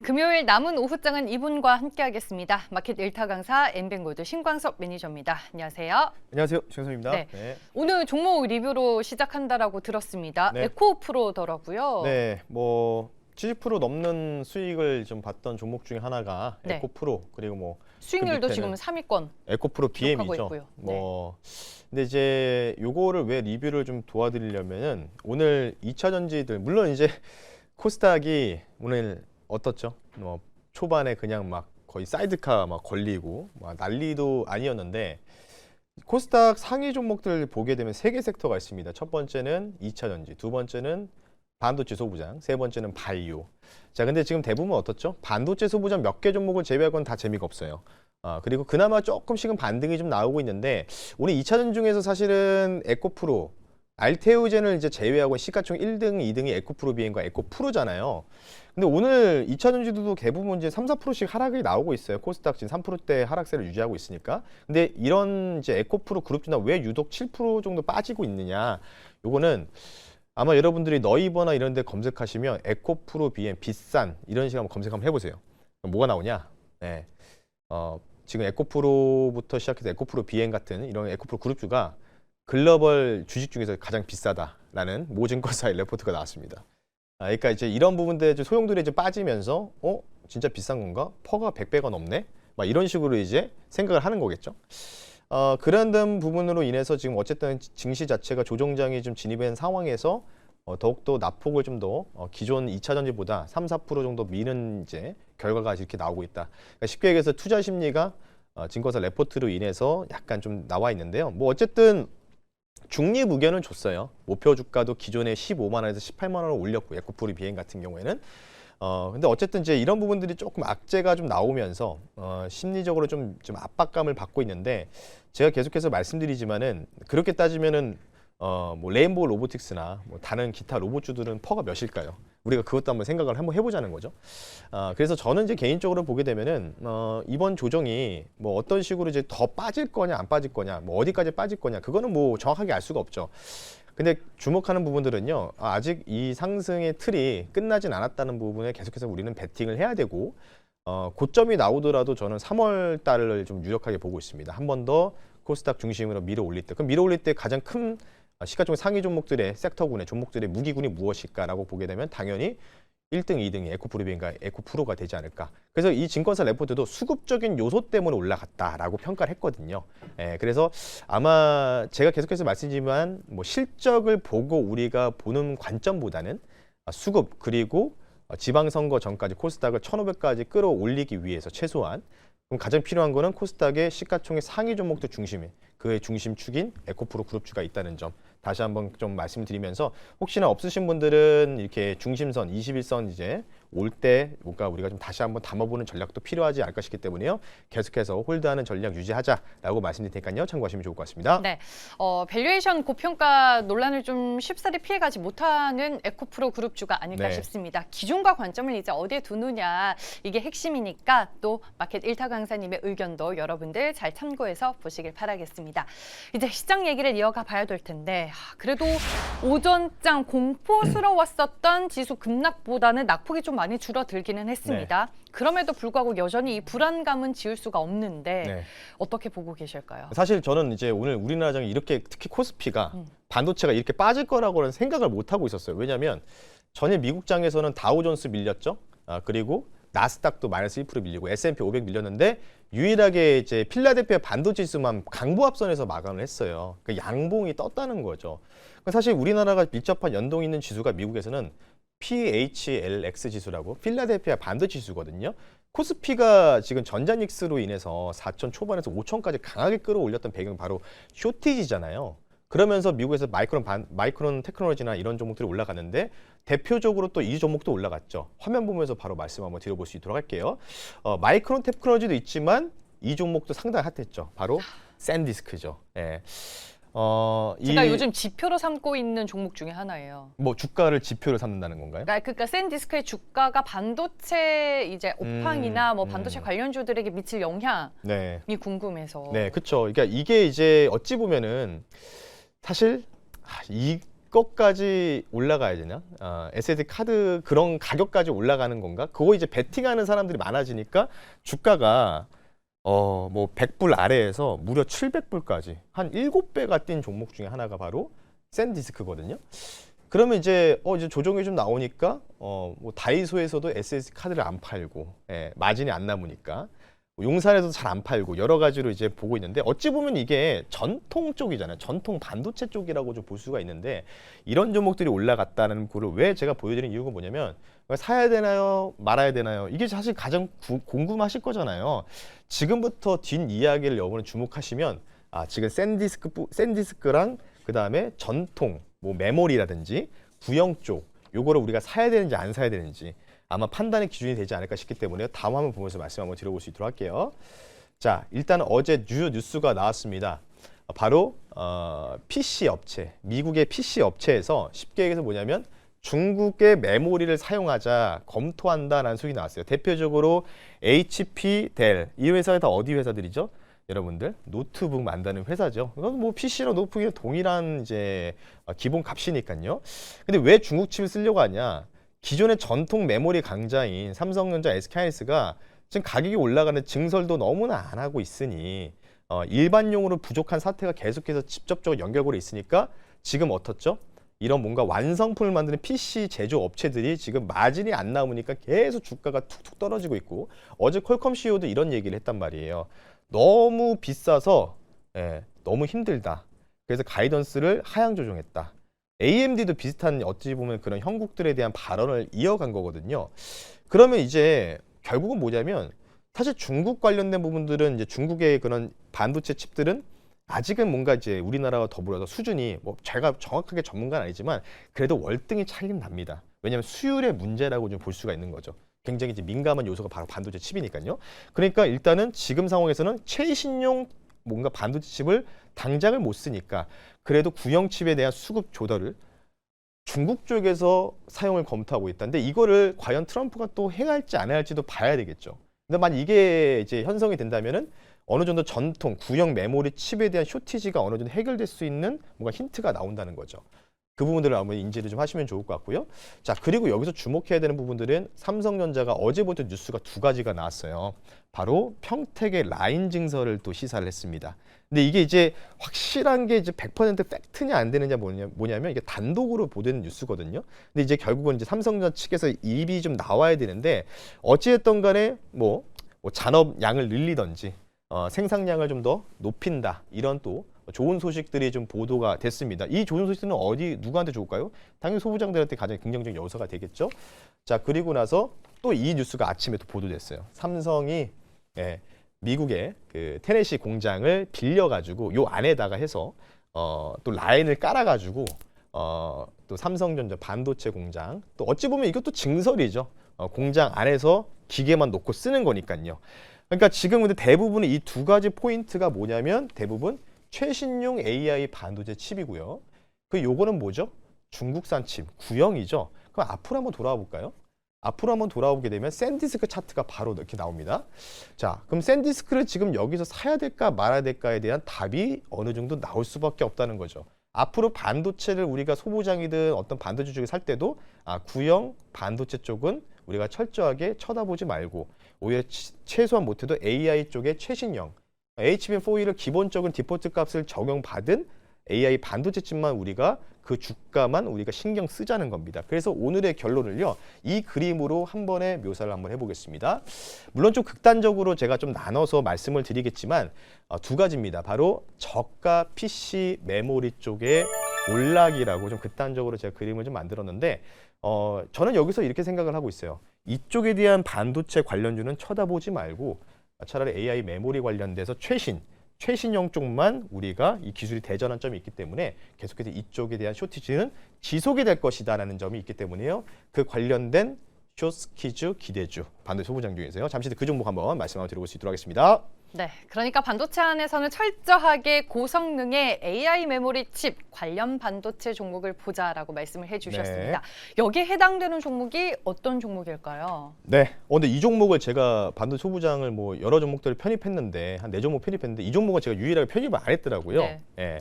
금요일 남은 오후장은 이분과 함께하겠습니다. 마켓 일타 강사 엠뱅골드 신광섭 매니저입니다. 안녕하세요. 안녕하세요. 신광섭입니다. 네. 네. 오늘 종목 리뷰로 시작한다라고 들었습니다. 네. 에코프로더라고요. 네, 뭐 70% 넘는 수익을 좀 봤던 종목 중에 하나가 네. 에코프로, 그리고 뭐 수익률도 그 지금 밑에는 3위권. 에코프로 기록하고 BM이죠. 있고요. 뭐 근데 이제 요거를 왜 리뷰를 좀 도와드리려면은 오늘 2차 전지들 물론 이제 코스닥이 오늘 어떻죠? 뭐 초반에 그냥 막 거의 사이드카 막 걸리고 막 난리도 아니었는데 코스닥 상위 종목들 보게 되면 세 개 섹터가 있습니다. 첫 번째는 2차 전지, 두 번째는 반도체 소부장, 세 번째는 바이오. 자, 근데 지금 대부분 어떻죠? 반도체 소부장 몇 개 종목을 제외하고는 다 재미가 없어요. 그리고 그나마 조금씩은 반등이 좀 나오고 있는데 오늘 2차 전지 중에서 사실은 에코프로, 알테오젠을 이제 제외하고 시가총 1등, 2등이 에코프로 비엔과 에코프로잖아요. 근데 오늘 2차 전지도 대부분 이제 3, 4%씩 하락이 나오고 있어요. 코스닥 지금 3%대 하락세를 유지하고 있으니까. 근데 이런 이제 에코프로 그룹주나 왜 유독 7% 정도 빠지고 있느냐? 요거는 아마 여러분들이 너이버나 이런 데 검색하시면 에코프로 비엔 비싼 이런 식으로 한번 검색 한번 해보세요. 뭐가 나오냐? 네. 지금 에코프로부터 시작해서 에코프로 비엔 같은 이런 에코프로 그룹주가 글로벌 주식 중에서 가장 비싸다라는 모증권사의 레포트가 나왔습니다. 그러니까 이제 이런 부분들에 소용돌이에 좀 빠지면서 진짜 비싼 건가? 퍼가 100배가 넘네? 막 이런 식으로 이제 생각을 하는 거겠죠. 그런 부분으로 인해서 지금 어쨌든 증시 자체가 조정장이 좀 진입한 상황에서 더욱더 낙폭을 좀 더 기존 2차 전지보다 3, 4% 정도 미는 이제 결과가 이렇게 나오고 있다. 그러니까 쉽게 얘기해서 투자 심리가 증권사 레포트로 인해서 약간 좀 나와 있는데요. 뭐 어쨌든 중립 의견은 줬어요. 목표 주가도 기존에 15만 원에서 18만 원을 올렸고 에코프로 비행 같은 경우에는 근데 어쨌든 이제 이런 부분들이 조금 악재가 좀 나오면서 심리적으로 좀 압박감을 받고 있는데 제가 계속해서 말씀드리지만은 그렇게 따지면은 뭐 레인보우 로보틱스나 뭐 다른 기타 로봇주들은 퍼가 몇일까요? 우리가 그것도 한번 생각을 한번 해보자는 거죠. 그래서 저는 이제 개인적으로 보게 되면은 이번 조정이 뭐 어떤 식으로 이제 더 빠질 거냐 안 빠질 거냐, 뭐 어디까지 빠질 거냐 그거는 뭐 정확하게 알 수가 없죠. 근데 주목하는 부분들은요, 아직 이 상승의 틀이 끝나진 않았다는 부분에 계속해서 우리는 베팅을 해야 되고 고점이 나오더라도 저는 3월 달을 좀 유력하게 보고 있습니다. 한 번 더 코스닥 중심으로 밀어 올릴 때, 그럼 밀어 올릴 때 가장 큰 시가총 상위 종목들의 섹터군의 종목들의 무기군이 무엇일까라고 보게 되면 당연히 1등, 2등이 에코프로비엔과 에코프로가 되지 않을까. 그래서 이 증권사 레포트도 수급적인 요소 때문에 올라갔다라고 평가를 했거든요. 그래서 아마 제가 계속해서 말씀드리지만 뭐 실적을 보고 우리가 보는 관점보다는 수급 그리고 지방선거 전까지 코스닥을 1,500까지 끌어올리기 위해서 최소한 그럼 가장 필요한 거는 코스닥의 시가총액 상위 종목들 중심에 그의 중심축인 에코프로 그룹주가 있다는 점 다시 한번 좀 말씀드리면서 혹시나 없으신 분들은 이렇게 중심선 21선 이제 올 때 뭔가 우리가 좀 다시 한번 담아보는 전략도 필요하지 않을까 싶기 때문에요. 계속해서 홀드하는 전략 유지하자라고 말씀드릴 테니까요. 참고하시면 좋을 것 같습니다. 네, 밸류에이션 고평가 논란을 좀 쉽사리 피해가지 못하는 에코프로 그룹주가 아닐까 네. 싶습니다. 기준과 관점을 이제 어디에 두느냐 이게 핵심이니까 또 마켓 일타 강사님의 의견도 여러분들 잘 참고해서 보시길 바라겠습니다. 이제 시장 얘기를 이어가 봐야 될 텐데 그래도 오전장 공포스러웠었던 지수 급락보다는 낙폭이 좀 많이 줄어들기는 했습니다. 네. 그럼에도 불구하고 여전히 이 불안감은 지울 수가 없는데 네. 어떻게 보고 계실까요? 사실 저는 이제 오늘 우리나라장이 이렇게 특히 코스피가 반도체가 이렇게 빠질 거라고는 생각을 못 하고 있었어요. 왜냐하면 전일 미국장에서는 다우존스 밀렸죠. 그리고 나스닥도 마이너스 1% 밀리고 S&P 500 밀렸는데 유일하게 이제 필라델피아 반도체 지수만 강보합선에서 마감을 했어요. 그 양봉이 떴다는 거죠. 사실 우리나라가 밀접한 연동 있는 지수가 미국에서는 PHLX 지수라고 필라델피아 반도체 지수거든요. 코스피가 지금 전자닉스로 인해서 4천 초반에서 5천까지 강하게 끌어올렸던 배경은 바로 쇼티지잖아요. 그러면서 미국에서 마이크론 테크놀로지나 이런 종목들이 올라갔는데 대표적으로 또 이 종목도 올라갔죠. 화면 보면서 바로 말씀 한번 드려볼 수 있도록 할게요. 마이크론 테크놀로지도 있지만 이 종목도 상당히 핫했죠. 바로 샌디스크죠. 예. 제가 요즘 지표로 삼고 있는 종목 중에 하나예요. 뭐 주가를 지표로 삼는다는 건가요? 그러니까 샌디스크의 주가가 반도체 이제 오팡이나 뭐 반도체 관련주들에게 미칠 영향이 네. 궁금해서. 네, 그렇죠. 그러니까 이게 이제 어찌 보면은 사실 이것까지 올라가야 되나? SD 카드 그런 가격까지 올라가는 건가? 그거 이제 베팅하는 사람들이 많아지니까 주가가 뭐 100불 아래에서 무려 700불까지 한 7배가 뛴 종목 중에 하나가 바로 샌디스크거든요. 그러면 이제 조정이 좀 나오니까 뭐 다이소에서도 SSD 카드를 안 팔고 마진이 안 남으니까 용산에서도 잘 안 팔고 여러 가지로 이제 보고 있는데 어찌 보면 이게 전통 쪽이잖아요. 전통 반도체 쪽이라고 좀 볼 수가 있는데 이런 종목들이 올라갔다는 거를 왜 제가 보여드리는 이유가 뭐냐면 사야 되나요? 말아야 되나요? 이게 사실 가장 궁금하실 거잖아요. 지금부터 뒷이야기를 여러분은 주목하시면 지금 샌디스크랑 그다음에 전통 뭐 메모리라든지 구형 쪽 요거를 우리가 사야 되는지 안 사야 되는지 아마 판단의 기준이 되지 않을까 싶기 때문에 다음 화면 보면서 말씀 한번 드려볼 수 있도록 할게요. 자, 일단 어제 뉴스가 나왔습니다. 바로 PC 업체, 미국의 PC 업체에서 쉽게 얘기해서 뭐냐면 중국의 메모리를 사용하자 검토한다라는 소식이 나왔어요. 대표적으로 HP, 델, 이 회사가 다 어디 회사들이죠? 여러분들 노트북 만드는 회사죠. 이건 뭐 PC랑 노트북이 동일한 이제 기본 값이니까요. 근데 왜 중국 칩을 쓰려고 하냐? 기존의 전통 메모리 강자인 삼성전자, SK하이닉스가 지금 가격이 올라가는 증설도 너무나 안 하고 있으니 일반용으로 부족한 사태가 계속해서 직접적으로 연결고리 있으니까 지금 어떻죠? 이런 뭔가 완성품을 만드는 PC 제조 업체들이 지금 마진이 안 나오니까 계속 주가가 툭툭 떨어지고 있고 어제 퀄컴 CEO도 이런 얘기를 했단 말이에요. 너무 비싸서 너무 힘들다. 그래서 가이던스를 하향 조정했다. AMD도 비슷한 어찌 보면 그런 형국들에 대한 발언을 이어간 거거든요. 그러면 이제 결국은 뭐냐면 사실 중국 관련된 부분들은 이제 중국의 그런 반도체 칩들은 아직은 뭔가 이제 우리나라와 더불어서 수준이 뭐 제가 정확하게 전문가는 아니지만 그래도 월등히 차이는 납니다. 왜냐하면 수율의 문제라고 좀 볼 수가 있는 거죠. 굉장히 이제 민감한 요소가 바로 반도체 칩이니까요. 그러니까 일단은 지금 상황에서는 최신용 뭔가 반도체 칩을 당장을 못 쓰니까 그래도 구형 칩에 대한 수급 조달을 중국 쪽에서 사용을 검토하고 있다. 근데 이거를 과연 트럼프가 또 행할지 안 할지도 봐야 되겠죠. 근데 만약 이게 이제 형성이 된다면은 어느 정도 전통 구형 메모리 칩에 대한 쇼티지가 어느 정도 해결될 수 있는 뭔가 힌트가 나온다는 거죠. 그 부분들을 한번 인지를 좀 하시면 좋을 것 같고요. 자, 그리고 여기서 주목해야 되는 부분들은 삼성전자가 어제부터 뉴스가 두 가지가 나왔어요. 바로 평택의 라인 증설을 또 시사를 했습니다. 근데 이게 이제 확실한 게 이제 100% 팩트냐 안 되느냐 뭐냐면 이게 단독으로 보도된 뉴스거든요. 근데 이제 결국은 이제 삼성전자 측에서 입이 좀 나와야 되는데 어찌됐든 간에 뭐 잔업량을 늘리든지 생산량을 좀 더 높인다. 이런 또 좋은 소식들이 좀 보도가 됐습니다. 이 좋은 소식은 누구한테 좋을까요? 당연히 소부장들한테 가장 긍정적인 요소가 되겠죠. 자, 그리고 나서 또 이 뉴스가 아침에 또 보도됐어요. 삼성이 미국의 그 테네시 공장을 빌려가지고 요 안에다가 해서 또 라인을 깔아가지고 또 삼성전자 반도체 공장 또 어찌 보면 이것도 증설이죠. 공장 안에서 기계만 놓고 쓰는 거니까요. 그러니까 지금 근데 대부분의 이 두 가지 포인트가 뭐냐면 대부분 최신용 AI 반도체 칩이고요. 요거는 뭐죠? 중국산 칩, 구형이죠. 그럼 앞으로 한번 돌아와 볼까요? 앞으로 한번 돌아오게 되면 샌디스크 차트가 바로 이렇게 나옵니다. 자, 그럼 샌디스크를 지금 여기서 사야 될까 말아야 될까에 대한 답이 어느 정도 나올 수밖에 없다는 거죠. 앞으로 반도체를 우리가 소부장이든 어떤 반도체 쪽에 살 때도 구형 반도체 쪽은 우리가 철저하게 쳐다보지 말고 오히려 최소한 못해도 AI 쪽의 최신형 HBM4E를 기본적인 디폴트 값을 적용받은 AI 반도체 칩만 우리가 그 주가만 우리가 신경 쓰자는 겁니다. 그래서 오늘의 결론을요. 이 그림으로 한 번에 묘사를 한번 해보겠습니다. 물론 좀 극단적으로 제가 좀 나눠서 말씀을 드리겠지만 두 가지입니다. 바로 저가 PC 메모리 쪽의 올락이라고 좀 극단적으로 제가 그림을 좀 만들었는데 저는 여기서 이렇게 생각을 하고 있어요. 이쪽에 대한 반도체 관련주는 쳐다보지 말고 차라리 AI 메모리 관련돼서 최신형 쪽만 우리가 이 기술이 대전한 점이 있기 때문에 계속해서 이쪽에 대한 쇼티지는 지속이 될 것이다라는 점이 있기 때문에요. 그 관련된 숏스퀴즈 기대주 반도체 소부장 중에서요. 잠시 그 종목 한번 말씀 한번 드려볼 수 있도록 하겠습니다. 네, 그러니까 반도체 안에서는 철저하게 고성능의 AI 메모리 칩 관련 반도체 종목을 보자라고 말씀을 해주셨습니다. 네. 여기에 해당되는 종목이 어떤 종목일까요? 네, 근데 이 종목을 제가 반도체 소부장을 뭐 여러 종목들을 편입했는데 한 4종목 편입했는데 이 종목은 제가 유일하게 편입을 안 했더라고요. 네.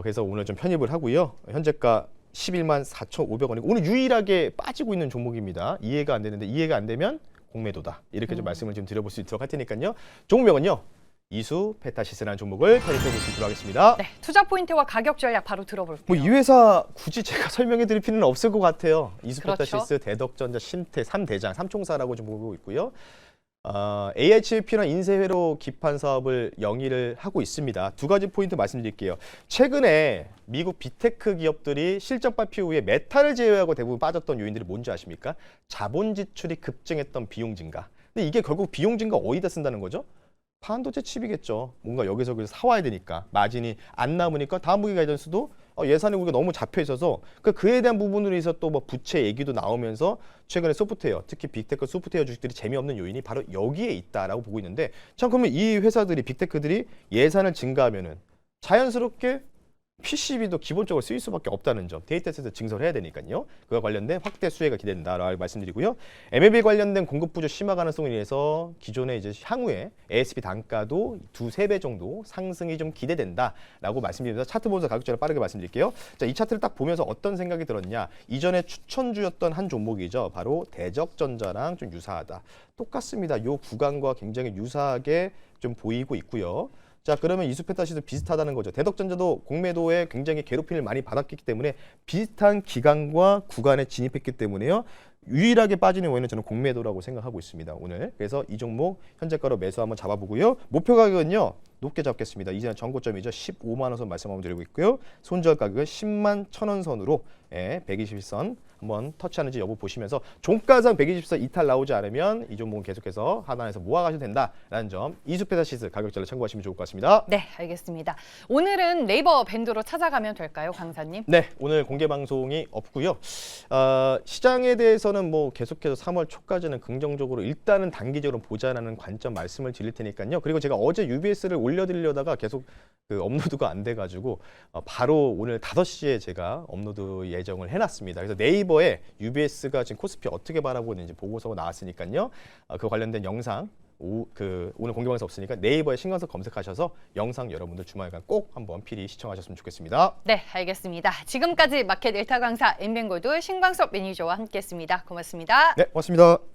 그래서 오늘 좀 편입을 하고요. 현재가 11만 4,500원이고 오늘 유일하게 빠지고 있는 종목입니다. 이해가 안 되는데 이해가 안 되면 공매도다. 이렇게 좀 말씀을 좀 드려볼 수 있도록 할 테니까요. 종목명은요. 이수 페타시스라는 종목을 편입해 볼 수 있도록 하겠습니다. 네, 투자 포인트와 가격 전략 바로 들어볼게요. 뭐 이 회사 굳이 제가 설명해 드릴 필요는 없을 것 같아요. 이수 그렇죠. 페타시스, 대덕전자, 심태 3대장, 삼총사라고 좀 보고 있고요. AHP랑 인쇄회로 기판 사업을 영위를 하고 있습니다. 두 가지 포인트 말씀드릴게요. 최근에 미국 빅테크 기업들이 실적 발표 후에 메탈을 제외하고 대부분 빠졌던 요인들이 뭔지 아십니까? 자본 지출이 급증했던 비용 증가. 근데 이게 결국 비용 증가 어디다 쓴다는 거죠? 반도체 칩이겠죠. 뭔가 여기저기서 사와야 되니까 마진이 안 남으니까 다음 분기 가이던스도 예산이 우리가 너무 잡혀 있어서 그에 대한 부분으로 해서 또 뭐 부채 얘기도 나오면서 최근에 소프트웨어, 특히 빅테크 소프트웨어 주식들이 재미없는 요인이 바로 여기에 있다라고 보고 있는데 참 그러면 이 회사들이 빅테크들이 예산을 증가하면은 자연스럽게 PCB도 기본적으로 쓰일 수밖에 없다는 점 데이터 센터 증설을 해야 되니까요. 그와 관련된 확대 수혜가 기대된다라고 말씀드리고요. MLB 관련된 공급 부족 심화 가능성에 의해서 기존에 이제 향후에 ASP 단가도 2~3배 정도 상승이 좀 기대된다라고 말씀드리면서 차트 보면서 가격전을 빠르게 말씀드릴게요. 자, 이 차트를 딱 보면서 어떤 생각이 들었냐? 이전에 추천주였던 한 종목이죠. 바로 대적전자랑 좀 유사하다. 똑같습니다. 이 구간과 굉장히 유사하게 좀 보이고 있고요. 자, 그러면 이수페타시도 비슷하다는 거죠. 대덕전자도 공매도에 굉장히 괴롭힘을 많이 받았기 때문에 비슷한 기간과 구간에 진입했기 때문에요. 유일하게 빠지는 원인은 저는 공매도라고 생각하고 있습니다. 오늘. 그래서 이 종목 현재가로 매수 한번 잡아보고요. 목표 가격은요. 높게 잡겠습니다. 이제는 전고점이죠. 15만 원 선 말씀 한번 드리고 있고요. 손절 가격은 10만 1,000원 선으로 120선 한번 터치하는지 여부 보시면서 종가상 120선 이탈 나오지 않으면 이 종목은 계속해서 하단에서 모아가셔도 된다라는 점 이수페타시스 가격전을 참고하시면 좋을 것 같습니다. 네, 알겠습니다. 오늘은 네이버 밴드로 찾아가면 될까요, 강사님? 네, 오늘 공개 방송이 없고요. 시장에 대해서는 뭐 계속해서 3월 초까지는 긍정적으로 일단은 단기적으로 보자라는 관점 말씀을 드릴 테니까요. 그리고 제가 어제 UBS를 올려드리려다가 계속 그 업로드가 안 돼가지고 바로 오늘 5시에 제가 업로드 예정을 해놨습니다. 그래서 네이버에 UBS가 지금 코스피 어떻게 바라보고 있는지 보고서가 나왔으니까요. 그 관련된 영상 오늘 공개 방송 없으니까 네이버에 신광석 검색하셔서 영상 여러분들 주말간 꼭 한번 필히 시청하셨으면 좋겠습니다. 네, 알겠습니다. 지금까지 마켓 일타 강사 엠뱅골드 신광석 매니저와 함께했습니다. 고맙습니다. 네, 고맙습니다.